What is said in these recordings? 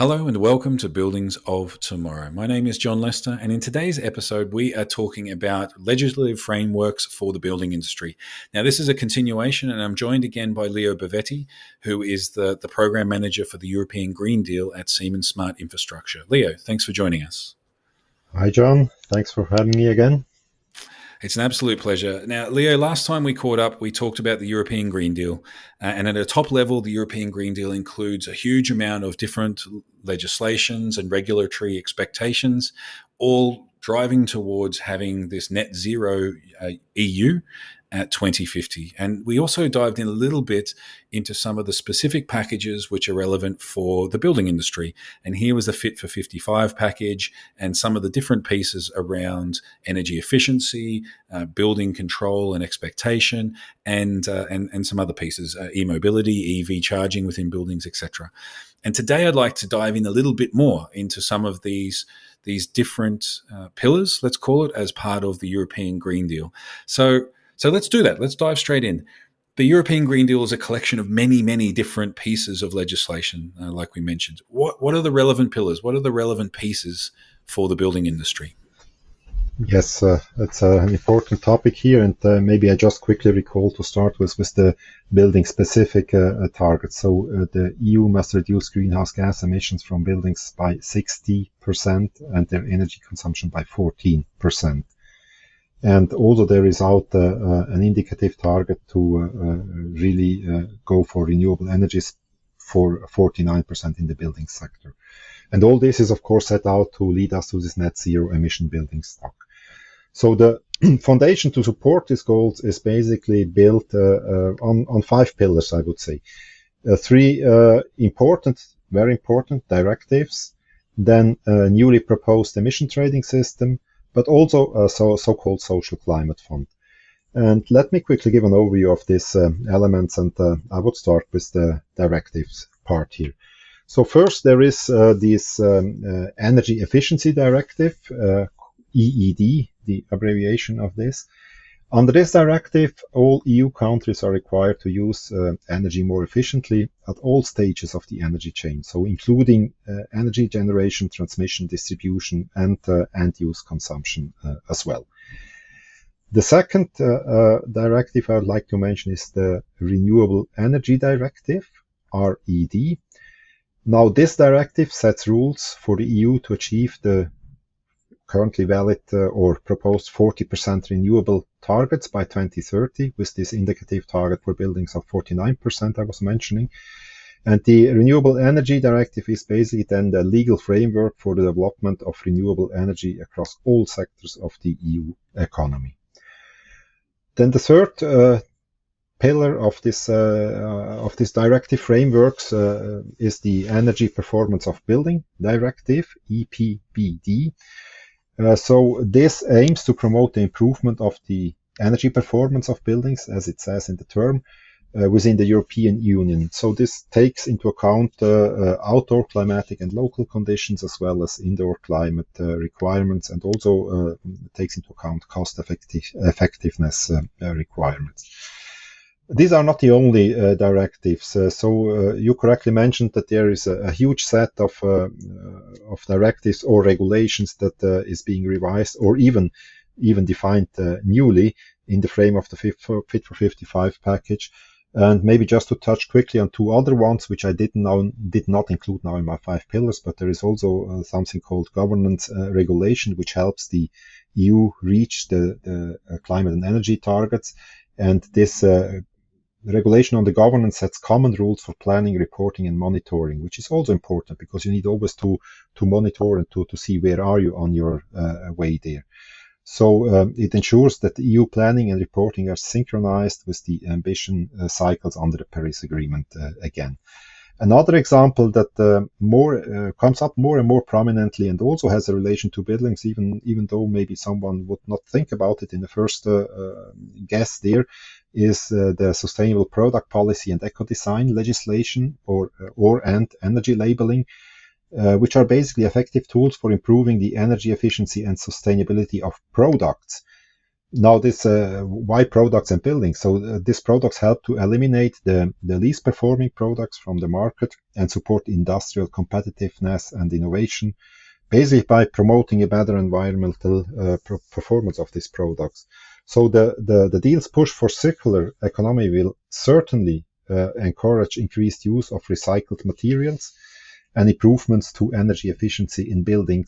Hello and welcome to Buildings of Tomorrow. My name is John Lester, and in today's episode, we are talking about legislative frameworks for the building industry. Now, this is a continuation, and I'm joined again by Leo Bivetti, who is the program manager for the European Green Deal at Siemens Smart Infrastructure. Leo, thanks for joining us. Hi, John. Thanks for having me again. It's an absolute pleasure. Now, Leo, last time we caught up, we talked about the European Green Deal. And at a top level, the European Green Deal includes a huge amount of different legislations and regulatory expectations, all driving towards having this net zero EU at 2050. And we also dived in a little bit into some of the specific packages which are relevant for the building industry. And here was the Fit for 55 package and some of the different pieces around energy efficiency, building control and expectation, and some other pieces, e-mobility, EV charging within buildings, etc. And today I'd like to dive in a little bit more into some of these different pillars, let's call it, as part of the European Green Deal. So let's do that. Let's dive straight in. The European Green Deal is a collection of many, many different pieces of legislation, like we mentioned. What are the relevant pillars? What are the relevant pieces for the building industry? Yes, it's an important topic here, and maybe I just quickly recall to start with the building-specific targets. So the EU must reduce greenhouse gas emissions from buildings by 60% and their energy consumption by 14%. And also there is out an indicative target to really go for renewable energies for 49% in the building sector. And all this is, of course, set out to lead us to this net zero emission building stock. So the foundation to support these goals is basically built on 5 pillars, I would say. 3 very important directives, then a newly proposed emission trading system, but also a so-called social climate fund. And let me quickly give an overview of these elements, and I would start with the directives part here. So first, there is this Energy Efficiency Directive, EED, the abbreviation of this. Under this directive, all EU countries are required to use energy more efficiently at all stages of the energy chain, so including energy generation, transmission, distribution, and end-use consumption as well. The second directive I would like to mention is the Renewable Energy Directive, RED. Now, this directive sets rules for the EU to achieve the currently valid or proposed 40% renewable targets by 2030, with this indicative target for buildings of 49% I was mentioning. And the Renewable Energy Directive is basically then the legal framework for the development of renewable energy across all sectors of the EU economy. Then the third pillar of this directive frameworks is the Energy Performance of Building Directive, EPBD. So this aims to promote the improvement of the energy performance of buildings, as it says in the term, within the European Union. So this takes into account outdoor climatic and local conditions, as well as indoor climate requirements, and also takes into account cost effectiveness requirements. These are not the only directives. So you correctly mentioned that there is a huge set of directives or regulations that is being revised or even defined newly in the frame of the Fit for 55 package. And maybe just to touch quickly on 2 other ones, which I did not include now in my 5 pillars, but there is also something called governance regulation, which helps the EU reach the climate and energy targets. And this regulation on the governance sets common rules for planning, reporting, and monitoring, which is also important because you need always to monitor and to see where are you on your way there. So it ensures that the EU planning and reporting are synchronized with the ambition cycles under the Paris Agreement again. Another example that comes up more and more prominently and also has a relation to buildings, even though maybe someone would not think about it in the first guess there, is the Sustainable Product Policy and Eco-Design legislation or energy labeling, which are basically effective tools for improving the energy efficiency and sustainability of products. Now, this why products and buildings? So these products help to eliminate the least performing products from the market and support industrial competitiveness and innovation, basically by promoting a better environmental performance of these products. So the deal's push for circular economy will certainly encourage increased use of recycled materials and improvements to energy efficiency in building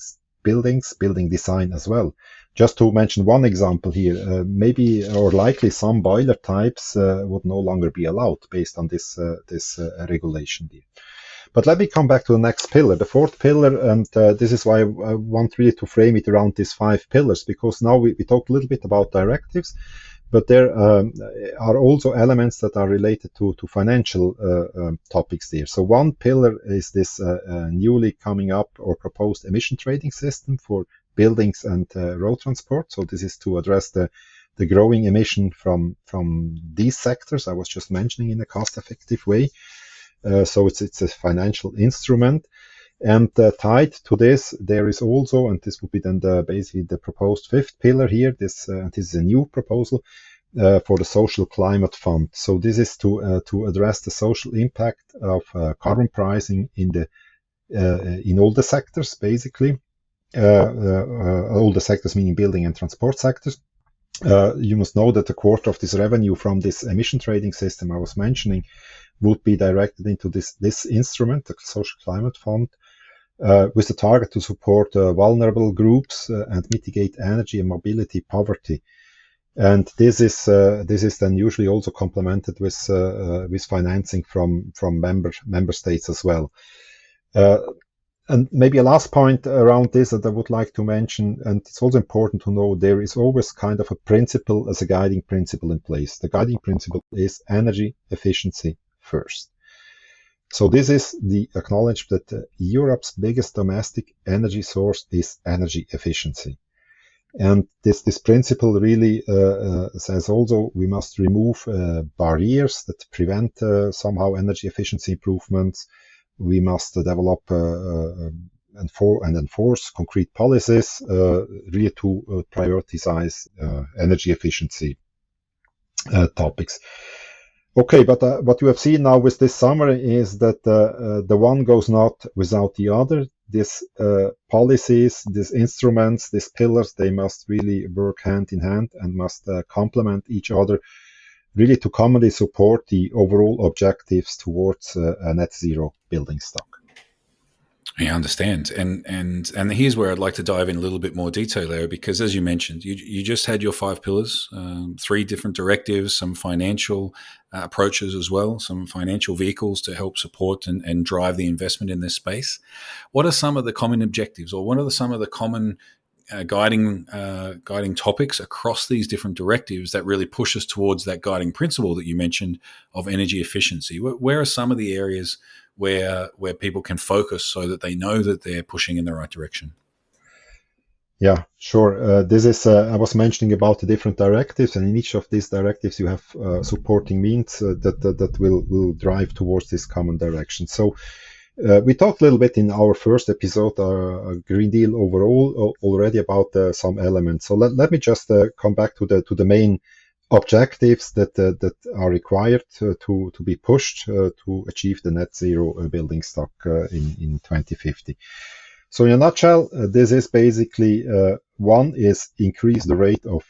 design as well. Just to mention one example here, maybe or likely some boiler types would no longer be allowed based on this regulation here. But let me come back to the next pillar, the fourth pillar, and this is why I want really to frame it around these 5 pillars, because now we talked a little bit about directives, but there are also elements that are related to financial topics there. So one pillar is this newly coming up or proposed emission trading system for buildings and road transport. So this is to address the growing emission from these sectors I was just mentioning in a cost-effective way. So it's a financial instrument. And tied to this, there is also, and this would be then basically the proposed 5th pillar here. This is a new proposal for the social climate fund. So this is to address the social impact of carbon pricing in all the sectors, basically. All the sectors, meaning building and transport sectors. You must know that a quarter of this revenue from this emission trading system I was mentioning would be directed into this instrument, the Social Climate Fund, with the target to support vulnerable groups and mitigate energy and mobility poverty. And this is then usually also complemented with financing from member states as well. And maybe a last point around this that I would like to mention, and it's also important to know, there is always kind of a principle as a guiding principle in place. The guiding principle is energy efficiency first. So this is the acknowledge that Europe's biggest domestic energy source is energy efficiency. And this principle really says also we must remove barriers that prevent somehow energy efficiency improvements. We must develop and enforce concrete policies really to prioritize energy efficiency topics. Okay, but what you have seen now with this summary is that the one goes not without the other. These policies, these instruments, these pillars, they must really work hand in hand and must complement each other, really to commonly support the overall objectives towards a net zero building stock. I understand, and here's where I'd like to dive in a little bit more detail there, because as you mentioned, you just had your 5 pillars, 3 different directives, some financial approaches as well, some financial vehicles to help support and drive the investment in this space. What are some of the common objectives, or what are some of the common guiding topics across these different directives that really push us towards that guiding principle that you mentioned of energy efficiency? Where are some of the areas where people can focus so that they know that they're pushing in the right direction? Yeah, sure. This is I was mentioning about the different directives, and in each of these directives you have supporting means that will drive towards this common direction. So we talked a little bit in our first episode, Green Deal overall, already about some elements. So let me just come back to the main objectives that are required to be pushed to achieve the net zero building stock in 2050. So in a nutshell, this is basically one is increase the rate of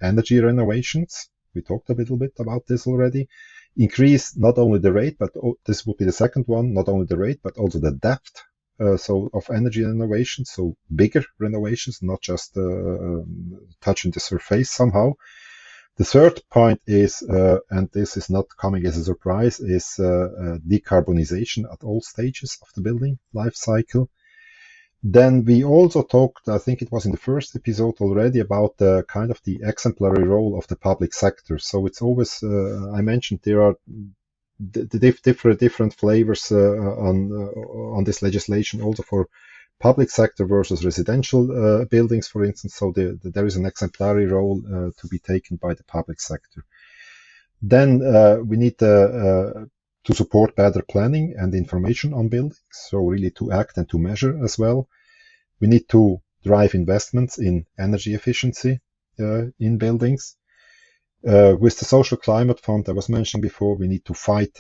energy renovations. We talked a little bit about this already. Increase not only the rate, but this would be the second one, not only the rate, but also the depth of energy renovation. So bigger renovations, not just touching the surface somehow. The third point is, and this is not coming as a surprise, is decarbonization at all stages of the building life cycle. Then we also talked, I think it was in the first episode already, about the kind of the exemplary role of the public sector. So it's always, I mentioned there are different flavors on this legislation, also for public sector versus residential buildings, for instance. So there is an exemplary role to be taken by the public sector. Then we need to support better planning and information on buildings, so really to act and to measure as well. We need to drive investments in energy efficiency, in buildings. With the social climate fund I was mentioning before, we need to fight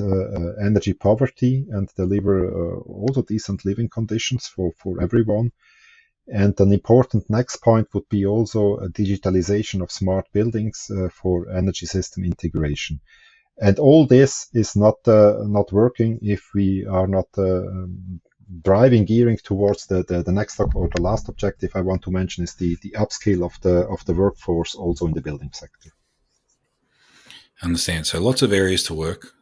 energy poverty and deliver also decent living conditions for everyone. And an important next point would be also a digitalization of smart buildings for energy system integration. And all this is not working if we are not gearing towards the next or the last objective I want to mention is the upskill of the workforce also in the building sector. Understand. So lots of areas to work.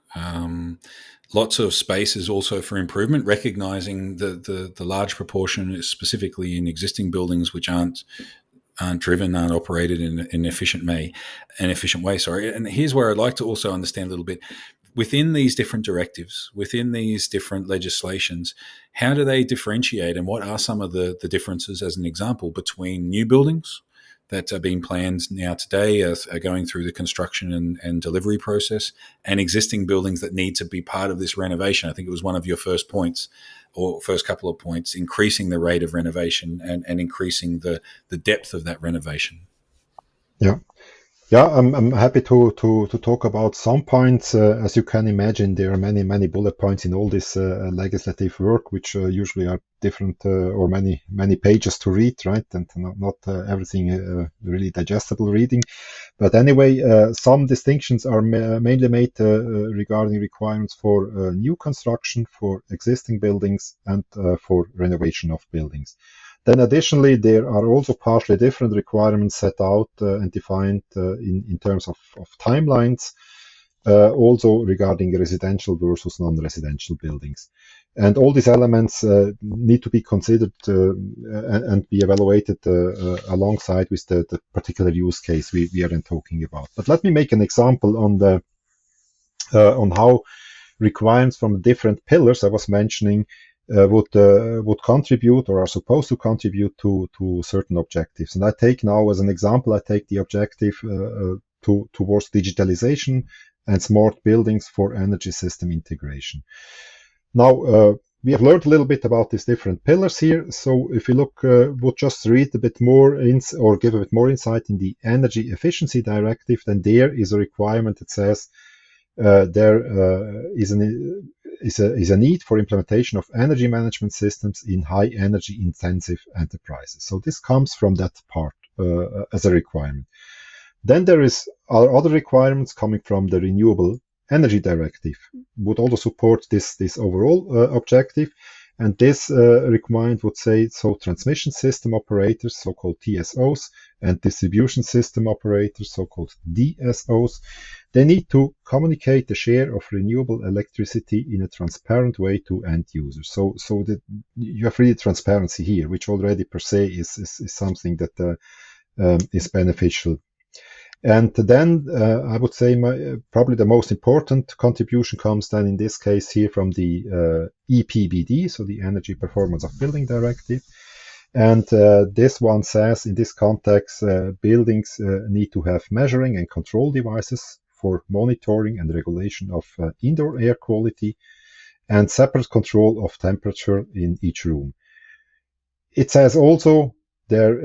Lots of spaces also for improvement, recognizing the large proportion, specifically in existing buildings, which aren't driven, aren't operated in an efficient way. And here's where I'd like to also understand a little bit. Within these different directives, within these different legislations, how do they differentiate, and what are some of the differences, as an example, between new buildings that are being planned now today, are going through the construction and delivery process, and existing buildings that need to be part of this renovation? I think it was one of your first points, or first couple of points, increasing the rate of renovation and increasing the depth of that renovation. Yeah. Yeah, I'm happy to talk about some points. As you can imagine, there are many bullet points in all this legislative work, which usually are different or many pages to read, right? And not everything really digestible reading. But anyway, some distinctions are mainly made regarding requirements for new construction, for existing buildings, and for renovation of buildings. Then additionally, there are also partially different requirements set out and defined in terms of timelines, also regarding residential versus non-residential buildings. And all these elements need to be considered and be evaluated alongside with the particular use case we are then talking about. But let me make an example on how requirements from different pillars I was mentioning would contribute or are supposed to contribute to certain objectives. And I take now as an example, I take the objective towards digitalization and smart buildings for energy system integration. Now, we have learned a little bit about these different pillars here. So if you look, we'll just read a bit more or give a bit more insight in the energy efficiency directive, then there is a requirement that says there is a need for implementation of energy management systems in high energy intensive enterprises. So this comes from that part as a requirement. Then there are other requirements coming from the renewable energy directive, would also support this overall objective. And this requirement would say, so transmission system operators, so-called TSOs, and distribution system operators, so-called DSOs, they need to communicate the share of renewable electricity in a transparent way to end users. So that you have really transparency here, which already per se is something that is beneficial. And then I would say probably the most important contribution comes then in this case here from the EPBD, so the Energy Performance of Building Directive. And this one says in this context, buildings need to have measuring and control devices for monitoring and regulation of indoor air quality and separate control of temperature in each room. It says also there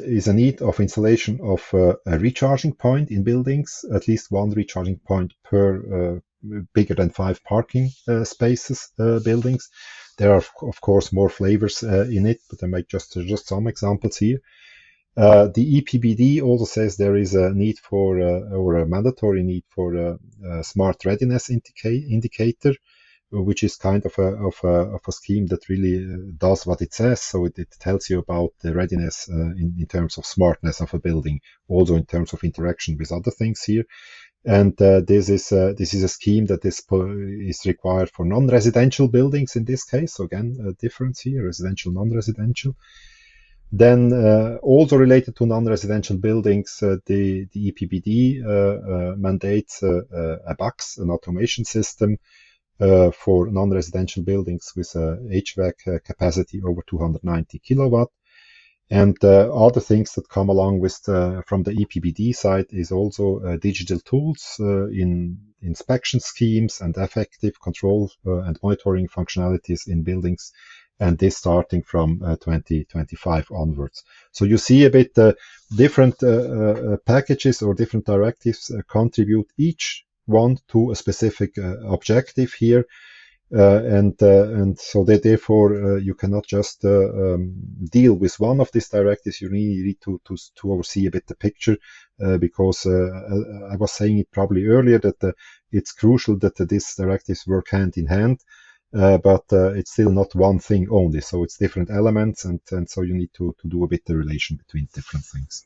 is a need of installation of a recharging point in buildings, at least one recharging point per bigger than 5 parking spaces buildings. There are, of course, more flavors in it, but I make just some examples here. The EPBD also says there is a need for, or a mandatory need for a smart readiness indicator, which is kind of a scheme that really does what it says. So it tells you about the readiness in terms of smartness of a building, also in terms of interaction with other things here. And this is a scheme that is required for non-residential buildings in this case. So again, a difference here, residential, non-residential. Then also related to non-residential buildings, the EPBD mandates a BACS, an automation system, for non-residential buildings with a HVAC capacity over 290 kilowatt. And other things that come along with from the EPBD side is also digital tools in inspection schemes and effective control and monitoring functionalities in buildings and this starting from 2025 onwards. So you see a bit different packages or different directives contribute each one to a specific objective here. And so that therefore you cannot just deal with one of these directives. You need to oversee a bit the picture because I was saying it probably earlier that it's crucial that these directives work hand in hand, but it's still not one thing only. So it's different elements, and so you need to do a bit the relation between different things.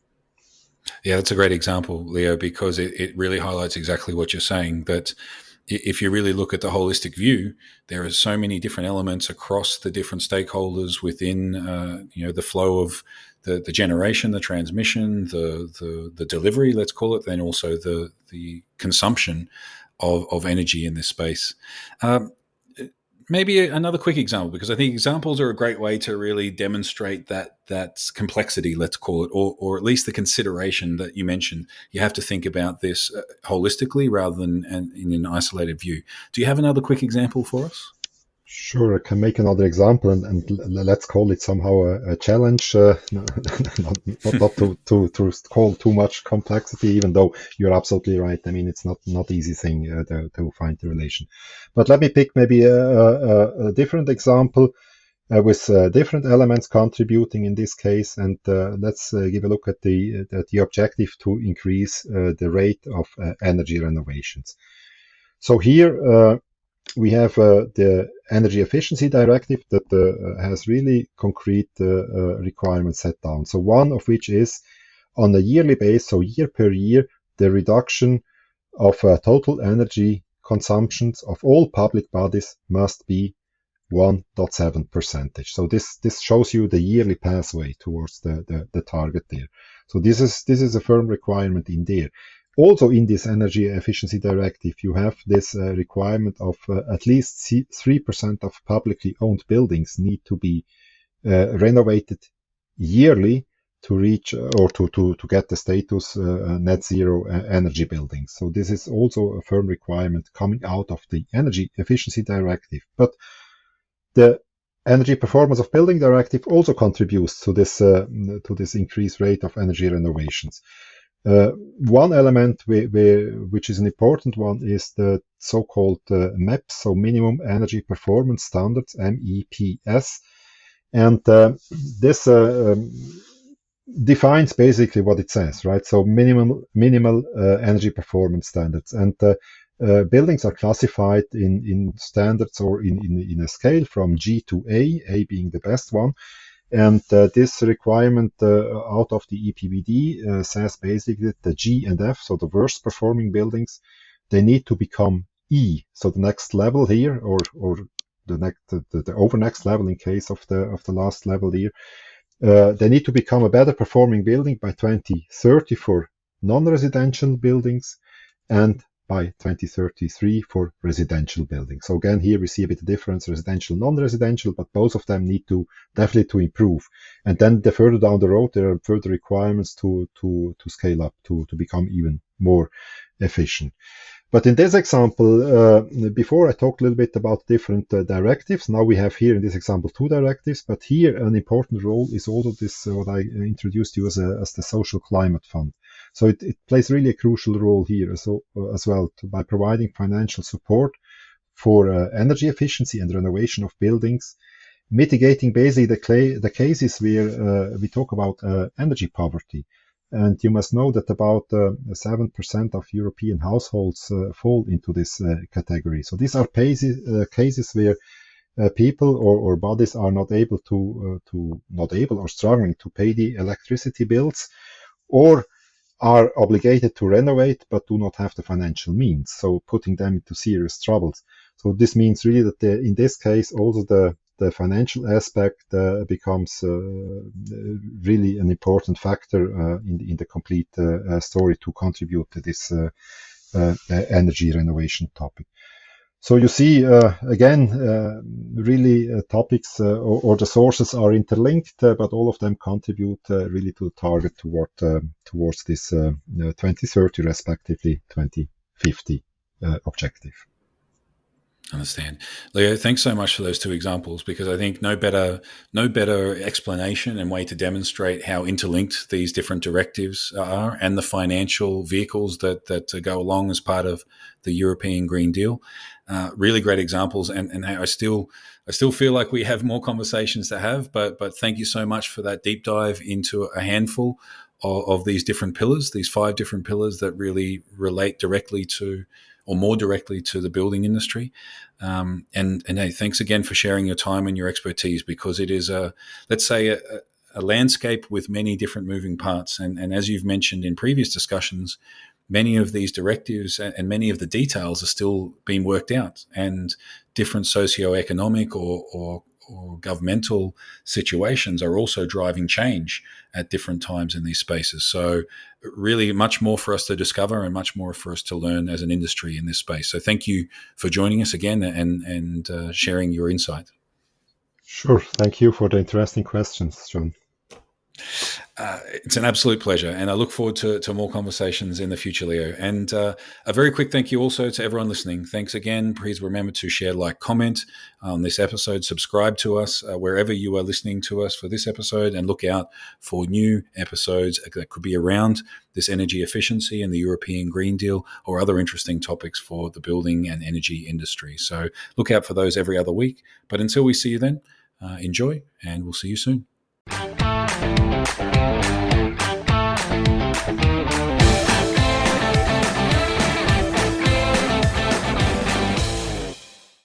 Yeah, that's a great example, Leo, because it really highlights exactly what you're saying, that if you really look at the holistic view, there are so many different elements across the different stakeholders within the flow of the generation, the transmission, the delivery, let's call it, then also the consumption of energy in this space. Maybe another quick example, because I think examples are a great way to really demonstrate that complexity, let's call it, or at least the consideration that you mentioned. You have to think about this holistically rather than in an isolated view. Do you have another quick example for us? Sure, I can make another example, and let's call it somehow a challenge, not to call too much complexity, even though you're absolutely right. I mean, it's not easy thing to find the relation. But let me pick maybe a different example with different elements contributing in this case, and let's give a look at the objective to increase the rate of energy renovations. So here we have the Energy Efficiency Directive that has really concrete requirements set down. So one of which is on a yearly basis, so year per year, the reduction of total energy consumptions of all public bodies must be 1.7%. So this shows you the yearly pathway towards the target there. So this is a firm requirement in there. Also in this Energy Efficiency Directive, you have this requirement of at least 3% of publicly owned buildings need to be renovated yearly to reach or to get the status net zero energy buildings. So this is also a firm requirement coming out of the Energy Efficiency Directive. But the Energy Performance of Building Directive also contributes to this increased rate of energy renovations. One element which is an important one is the so-called MEPS, so Minimum Energy Performance Standards, MEPS, and this defines basically what it says, right? So minimal energy performance standards, and buildings are classified in standards or in a scale from G to A being the best one. And this requirement out of the EPBD says basically that the G and F, so the worst performing buildings, they need to become E, so the next level here, or the over next level in case of the last level here. They need to become a better performing building by 2030 for non-residential buildings, and by 2033 for residential buildings. So again, here we see a bit of difference, residential, non-residential, but both of them need to definitely to improve. And then the further down the road, there are further requirements to scale up, to become even more efficient. But in this example, before I talked a little bit about different directives. Now we have here in this example 2 directives, but here an important role is also this, what I introduced you as the Social Climate Fund. So it plays really a crucial role here as well by providing financial support for energy efficiency and renovation of buildings, mitigating basically the cases where we talk about energy poverty. And you must know that about 7% of European households fall into this category. So these are cases where people or bodies are not able or struggling to pay the electricity bills, or are obligated to renovate but do not have the financial means, so putting them into serious troubles. So this means really that in this case also the financial aspect becomes really an important factor in the complete story to contribute to this energy renovation topic. So you see, again, really topics or the sources are interlinked, but all of them contribute really to the target towards this 2030, respectively 2050 objective. Understand, Leo. Thanks so much for those two examples, because I think no better explanation and way to demonstrate how interlinked these different directives are, and the financial vehicles that go along as part of the European Green Deal. Really great examples, and I still feel like we have more conversations to have. But thank you so much for that deep dive into a handful of these different pillars, these 5 different pillars that really relate directly to, or more directly to, the building industry. And hey, thanks again for sharing your time and your expertise, because it is let's say a landscape with many different moving parts. And as you've mentioned in previous discussions, many of these directives and many of the details are still being worked out, and different socioeconomic or governmental situations are also driving change at different times in these spaces. So really much more for us to discover, and much more for us to learn as an industry in this space. So thank you for joining us again, and sharing your insight. Sure. Thank you for the interesting questions, John. It's an absolute pleasure, and I look forward to more conversations in the future, Leo. And a very quick thank you also to everyone listening. Thanks again. Please remember to share, like, comment on this episode, subscribe to us wherever you are listening to us for this episode, and look out for new episodes that could be around this energy efficiency and the European Green Deal, or other interesting topics for the building and energy industry. So look out for those every other week. But until we see you then, enjoy, and we'll see you soon.